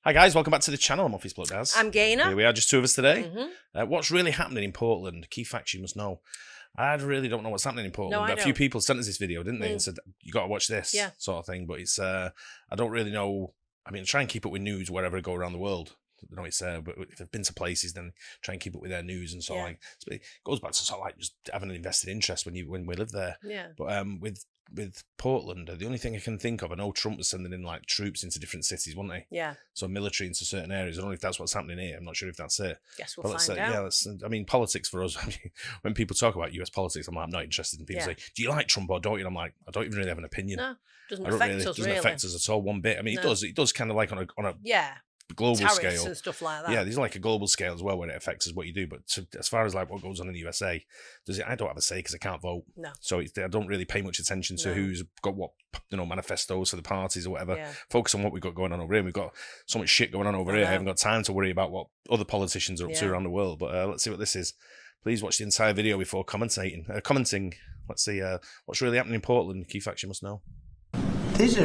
Hi guys, welcome back to the channel. I'm Office Bloke Daz. I'm Gaynor. Here we are, just two of us today. What's really happening in Portland? Key facts you must know. I really don't know what's happening in Portland, but a few people sent us this video, didn't they? And said, you got to watch this sort of thing. But it's, I don't really know. I mean, I try and keep up with news wherever I go around the world. You know, it's but if I've been to places, then try and keep up with their news and so like. So it goes back to sort of like just having an invested interest when we live there. Yeah. But with Portland, the only thing I can think of, I know Trump was sending in like troops into different cities, wasn't he? Yeah. So military into certain areas. I don't know if that's what's happening here. I'm not sure if that's it. Guess we'll find out. Yeah, I mean, politics for us. I mean, when people talk about US politics, I'm like, I'm not interested. And people say, "Do you like Trump or don't you?" And I'm like, I don't even really have an opinion. No, doesn't affect us at all one bit. I mean, it does kind of like on a global tariffs scale and stuff like that. Yeah, there's like a global scale as well when it affects us what you do. But as far as like what goes on in the USA, I don't have a say because I can't vote. No. So I don't really pay much attention to who's got what, manifestos for the parties or whatever. Yeah. Focus on what we've got going on over here. We've got so much shit going on over here. I haven't got time to worry about what other politicians are up to around the world. But let's see what this is. Please watch the entire video before commenting. Let's see what's really happening in Portland. Key facts you must know. These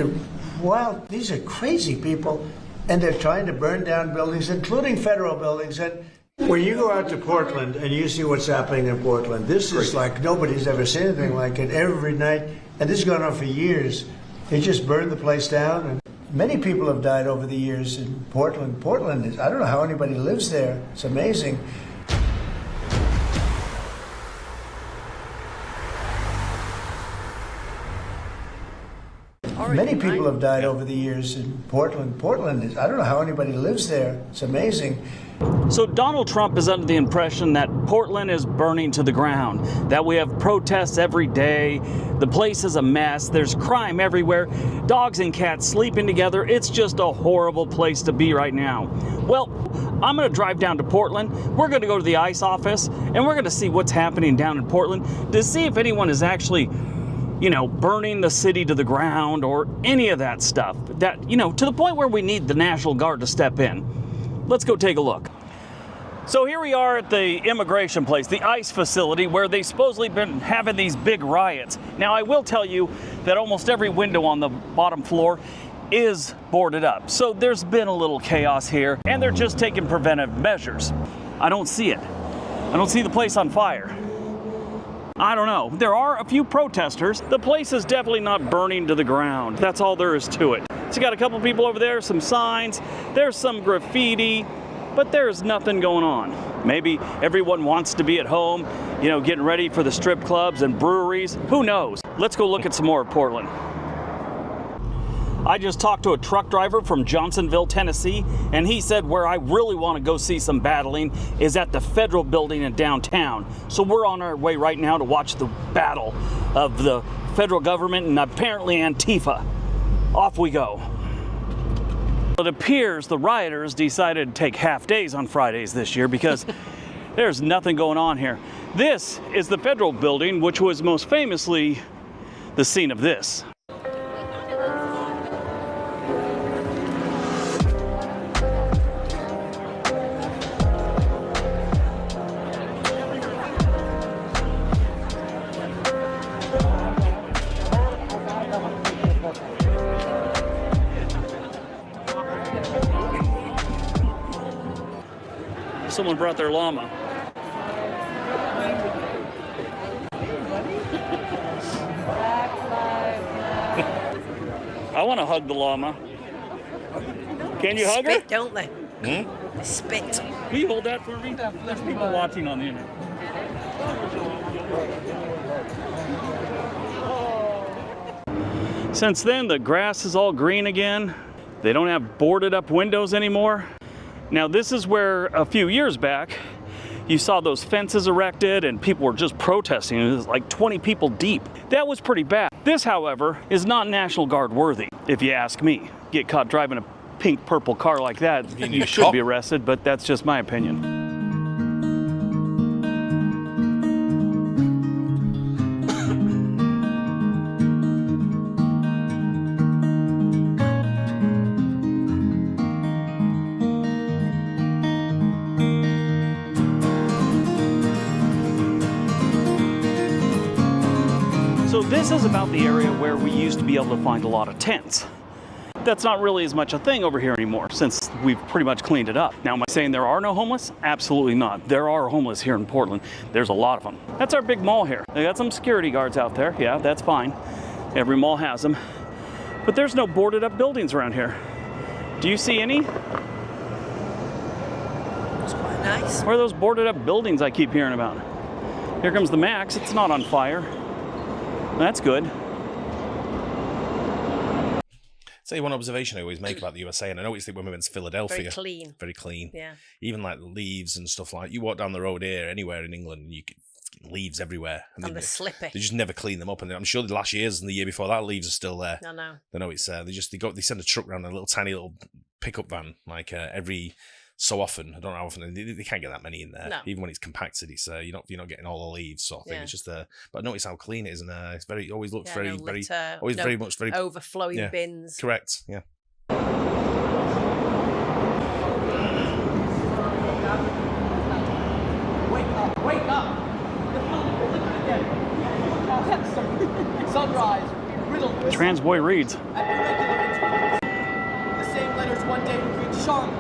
are crazy people. And they're trying to burn down buildings, including federal buildings. And when you go out to Portland and you see what's happening in Portland, this is like nobody's ever seen anything like it every night. And this has gone on for years. They just burned the place down. And many people have died over the years in Portland. Portland is, I don't know how anybody lives there. It's amazing. Many people have died over the years in Portland. Portland is, I don't know how anybody lives there. It's amazing. So Donald Trump is under the impression that Portland is burning to the ground, that we have protests every day, the place is a mess, there's crime everywhere, dogs and cats sleeping together. It's just a horrible place to be right now. Well, I'm going to drive down to Portland. We're going to go to the ICE office, and we're going to see what's happening down in Portland to see if anyone is actually burning the city to the ground or any of that stuff. That, to the point where we need the National Guard to step in. Let's go take a look. So here we are at the immigration place, the ICE facility, where they've supposedly been having these big riots. Now, I will tell you that almost every window on the bottom floor is boarded up. So there's been a little chaos here, and they're just taking preventive measures. I don't see it. I don't see the place on fire. I don't know. There are a few protesters. The place is definitely not burning to the ground. That's all there is to it. So you got a couple people over there, some signs, there's some graffiti, but there's nothing going on. Maybe everyone wants to be at home, getting ready for the strip clubs and breweries. Who knows? Let's go look at some more of Portland. I just talked to a truck driver from Johnsonville, Tennessee, and he said where I really want to go see some battling is at the federal building in downtown. So we're on our way right now to watch the battle of the federal government and apparently Antifa. Off we go. It appears the rioters decided to take half days on Fridays this year because there's nothing going on here. This is the federal building, which was most famously the scene of this. Someone brought their llama. I want to hug the llama. Can you hug her? Spit, don't they? They spit. Can you hold that for me? There's people watching on the internet. Since then, the grass is all green again. They don't have boarded up windows anymore. Now, this is where a few years back, you saw those fences erected and people were just protesting. It was like 20 people deep. That was pretty bad. This, however, is not National Guard worthy, if you ask me. Get caught driving a pink purple car like that, you should be arrested, but that's just my opinion. So this is about the area where we used to be able to find a lot of tents. that's not really as much a thing over here anymore since we've pretty much cleaned it up. Now, am I saying there are no homeless? Absolutely not. There are homeless here in Portland. There's a lot of them. That's our big mall here. They got some security guards out there. Yeah, that's fine. Every mall has them. But there's no boarded up buildings around here. Do you see any? It's quite nice. Where are those boarded up buildings I keep hearing about? Here comes the Max. It's not on fire. That's good. Say one observation I always make about the USA, and I noticed it when we went to Philadelphia. Very clean. Very clean. Yeah. Even like the leaves and stuff like. You walk down the road here, anywhere in England, and you get leaves everywhere. And they're slippy. They just never clean them up, and I'm sure the last years and the year before that, leaves are still there. I know. I know it's they send a truck around, a little tiny little pickup van, like every so often. I don't know how often. They can't get that many in there. No. Even when it's compacted, it's you're not getting all the leaves sort of thing. Yeah. It's just but I notice how clean it is, and it's very always looks very overflowing bins. Correct. Yeah. Wake up! Sunrise, riddled with Transboy reads. The same letters one day would read Charlotte.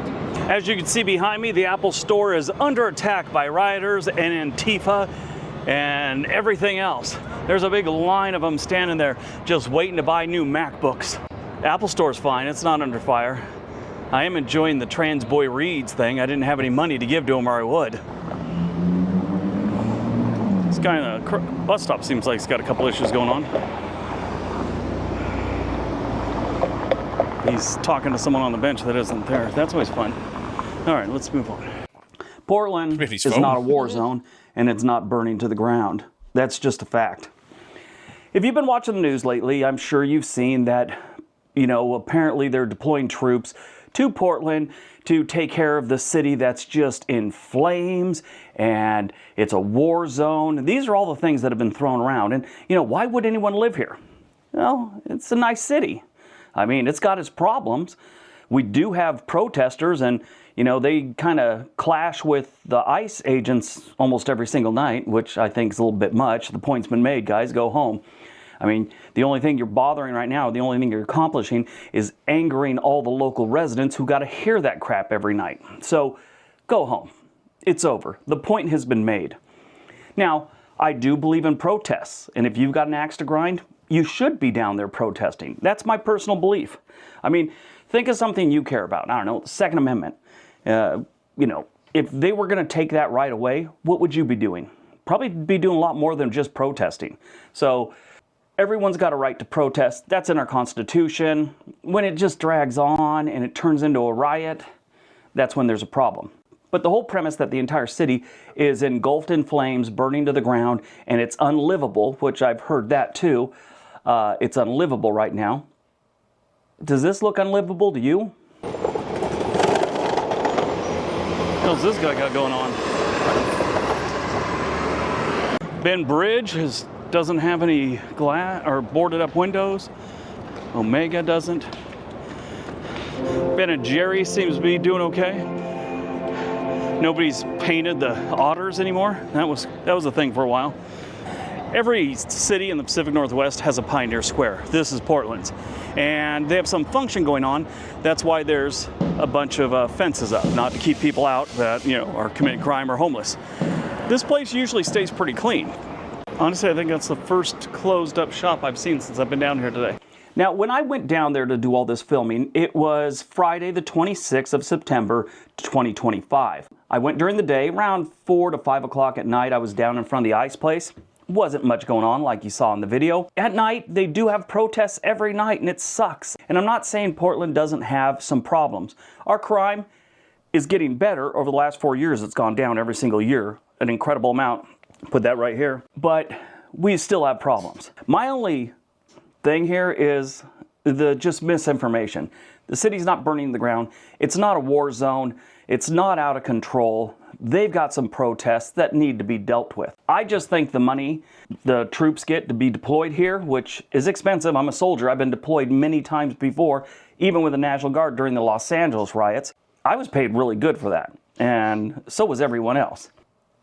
As you can see behind me, the Apple Store is under attack by rioters and Antifa and everything else. There's a big line of them standing there just waiting to buy new MacBooks. The Apple Store's fine, it's not under fire. I am enjoying the Transboy Reads thing. I didn't have any money to give to him or I would. This guy in the bus stop seems like he's got a couple issues going on. He's talking to someone on the bench that isn't there. That's always fun. All right, let's move on. Portland is not a war zone, and it's not burning to the ground. That's just a fact. If you've been watching the news lately, I'm sure you've seen that, apparently they're deploying troops to Portland to take care of the city that's just in flames, and it's a war zone. These are all the things that have been thrown around. And, why would anyone live here? Well, it's a nice city. I mean, it's got its problems. We do have protesters, and, they kind of clash with the ICE agents almost every single night, which I think is a little bit much. The point's been made, guys, go home. I mean, the only thing you're bothering right now, the only thing you're accomplishing is angering all the local residents who got to hear that crap every night. So, go home. It's over. The point has been made. Now, I do believe in protests, and if you've got an axe to grind, you should be down there protesting. That's my personal belief. I mean, think of something you care about. I don't know, the Second Amendment. If they were going to take that right away, what would you be doing? Probably be doing a lot more than just protesting. So, everyone's got a right to protest. That's in our Constitution. When it just drags on and it turns into a riot, that's when there's a problem. But the whole premise that the entire city is engulfed in flames, burning to the ground, and it's unlivable, which I've heard that too. It's unlivable right now. Does this look unlivable to you? What's this guy got going on? Ben Bridge doesn't have any glass or boarded up windows. Omega doesn't. Ben and Jerry seems to be doing okay. Nobody's painted the otters anymore. That was a thing for a while. Every city in the Pacific Northwest has a Pioneer Square. This is Portland's. And they have some function going on. That's why there's a bunch of fences up, not to keep people out that, are committing crime or homeless. This place usually stays pretty clean. Honestly, I think that's the first closed up shop I've seen since I've been down here today. Now, when I went down there to do all this filming, it was Friday the 26th of September, 2025. I went during the day, around 4 to 5 o'clock at night. I was down in front of the ice place. Wasn't much going on like you saw in the video. At night, they do have protests every night, and it sucks. And I'm not saying Portland doesn't have some problems. Our crime is getting better. Over the last 4 years, it's gone down every single year, an incredible amount. Put that right here. But we still have problems. My only thing here is the just misinformation. The city's not burning to the ground. It's not a war zone. It's not out of control. They've got some protests that need to be dealt with. I just think the money the troops get to be deployed here, which is expensive. I'm a soldier. I've been deployed many times before, even with the National Guard during the Los Angeles riots. I was paid really good for that, and so was everyone else.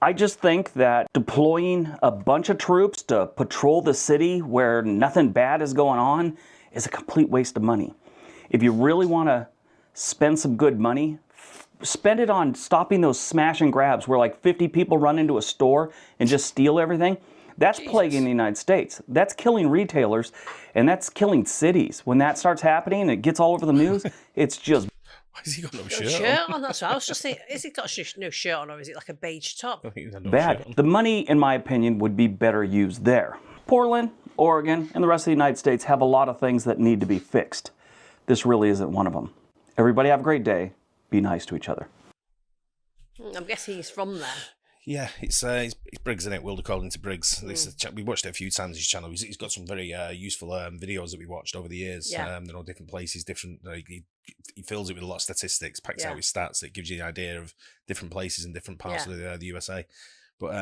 I just think that deploying a bunch of troops to patrol the city where nothing bad is going on is a complete waste of money. If you really want to spend some good money, spend it on stopping those smash and grabs where like 50 people run into a store and just steal everything. That's plaguing the United States. That's killing retailers, and that's killing cities. When that starts happening and it gets all over the news, it's just... Why has he got no shirt on? That's what I was just saying. Is he got no shirt on, or is it like a beige top? Bad. The money, in my opinion, would be better used there. Portland, Oregon, and the rest of the United States have a lot of things that need to be fixed. This really isn't one of them. Everybody have a great day. Be nice to each other. I'm guessing he's from there. Yeah, it's Briggs, isn't it? Wilder called into Briggs. We watched it a few times. His channel. He's got some very useful videos that we watched over the years. Yeah. Different places, different. He fills it with a lot of statistics, packs out his stats. It gives you an idea of different places in different parts of the USA. But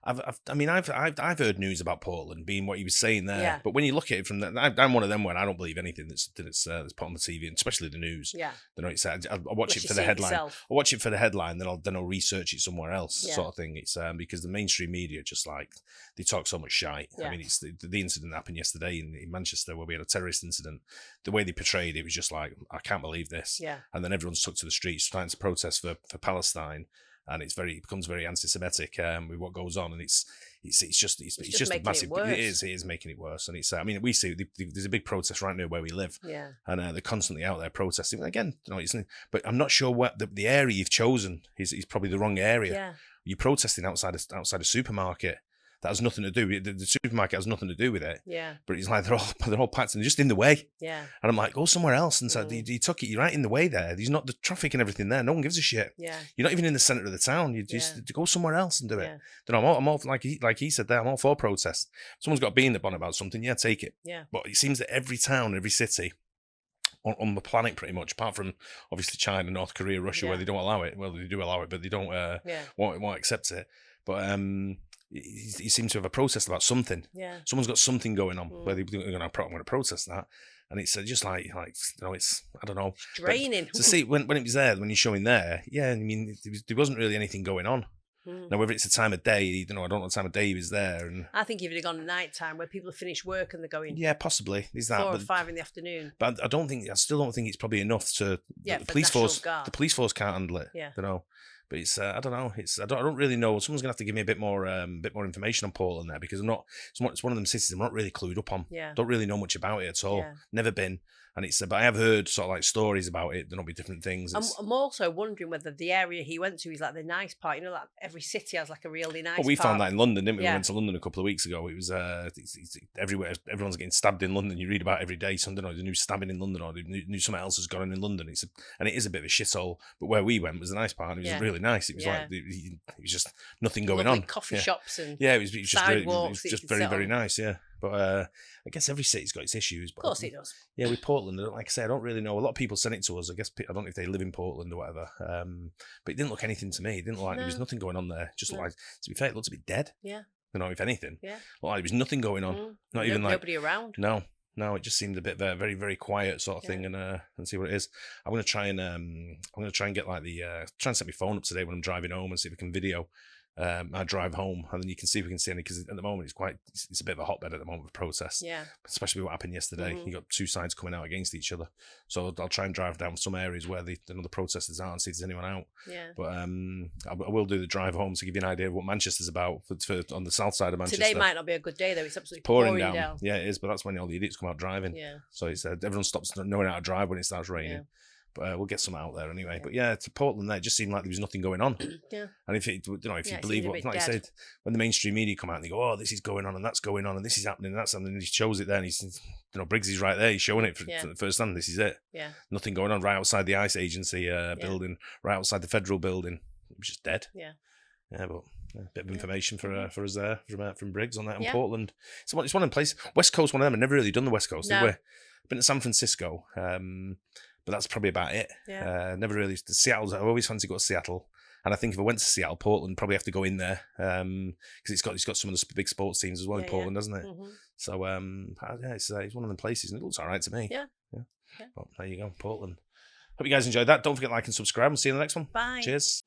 I've heard news about Portland being what he was saying there. Yeah. But when you look at it from that, I'm one of them when I don't believe anything that's put on the TV, and especially the news. Yeah. I'll watch it for the headline. I'll watch it for the headline, then I'll research it somewhere else, sort of thing. It's because the mainstream media just like they talk so much shite. Yeah. I mean, it's the incident happened yesterday in Manchester where we had a terrorist incident. The way they portrayed it was just like, I can't believe this. Yeah. And then everyone's took to the streets trying to protest for Palestine. And it becomes very anti-Semitic with what goes on, and it's just a massive. It is making it worse, and it's. I mean, we see there's a big protest right near where we live, and they're constantly out there protesting. Again, but I'm not sure what the area you've chosen is probably the wrong area. Yeah. You're protesting outside a supermarket. That has nothing to do with it. The supermarket has nothing to do with it. Yeah. But it's like they're all packed and they're just in the way. Yeah. And I'm like, go somewhere else. And so you took it, you're right in the way there. There's not the traffic and everything there. No one gives a shit. Yeah. You're not even in the centre of the town. You just go somewhere else and do it. Then I'm all like he said there, I'm all for protest. Someone's got a bee in the bonnet about something, take it. Yeah. But it seems that every town, every city on the planet pretty much, apart from obviously China, North Korea, Russia, where they don't allow it. Well, they do allow it, but they don't won't accept it. But you seem to have a protest about something. Yeah. Someone's got something going on where they're going to protest that. And it's just like it's, I don't know. It's draining. But to see when it was there, when you're showing there, I mean, there wasn't really anything going on. Now, whether it's the time of day, I don't know what time of day he was there. And I think if it had gone at night time where people have finished work and they're going. Yeah, possibly. There's that. 4 or 5 in the afternoon. But I still don't think it's probably enough to. The police force. The police force can't handle it. Yeah. But it's I don't know. I don't really know. Someone's gonna have to give me a bit more information on Portland there, because I'm not. It's one of them cities I'm not really clued up on. Yeah. Don't really know much about it at all. Yeah. Never been. And but I have heard sort of like stories about it. There'll be different things. I'm also wondering whether the area he went to is like the nice part. Like every city has like a really nice. Well, we found that in London, didn't we? Yeah. We went to London a couple of weeks ago. It was it's everywhere. Everyone's getting stabbed in London. You read about it every day. Something or the new stabbing in London, or the new something else has gone on in London. And it is a bit of a shithole. But where we went was the nice part. And it was really nice. It was like it was just nothing going lovely on. Coffee shops and it was just sidewalks. It was just very very nice. Yeah. But I guess every city's got its issues. But of course it does. Yeah, with Portland, like I say, I don't really know. A lot of people sent it to us. I guess I don't know if they live in Portland or whatever. But it didn't look anything to me. It didn't look like there was nothing going on there. Just like, to be fair, it looked a bit dead. Yeah. If anything. Yeah. Like there was nothing going on. Not even like nobody around. No, it just seemed a bit very very quiet sort of thing, and see what it is. I'm gonna try and get like try and set my phone up today when I'm driving home and see if we can video. I drive home, and then you can see if we can see any, because at the moment it's a bit of a hotbed at the moment of protests. Yeah. Especially what happened yesterday. You got two sides coming out against each other. So I'll try and drive down some areas where the protesters are and see if there's anyone out. Yeah. But I will do the drive home to give you an idea of what Manchester's about for on the south side of Manchester. Today might not be a good day though. It's absolutely pouring down. Yeah, it is. But that's when all the idiots come out driving. Yeah. So it's everyone stops knowing how to drive when it starts raining. Yeah. But we'll get some out there anyway. Yeah. But yeah, to Portland there, it just seemed like there was nothing going on. Yeah. And if you believe what, like I said, when the mainstream media come out and they go, oh, this is going on and that's going on and this is happening and that's happening, and he shows it there and he's, Briggs is right there. He's showing it for the first time. This is it. Yeah. Nothing going on right outside the ICE agency building, right outside the federal building. It was just dead. Yeah. Yeah, but a bit of information for us there from Briggs on that in Portland. It's one of them places. West Coast, one of them. I've never really done the West Coast. No. I've been to San Francisco. But that's probably about it. Yeah. Never really. Seattle's. I always fancy going to Seattle, and I think if I went to Seattle, Portland probably have to go in there because it's got some of the big sports teams as well in Portland, doesn't it? Mm-hmm. So it's one of the places, and it looks all right to me. Yeah. But there you go, Portland. Hope you guys enjoyed that. Don't forget to like and subscribe. We'll see you in the next one. Bye. Cheers.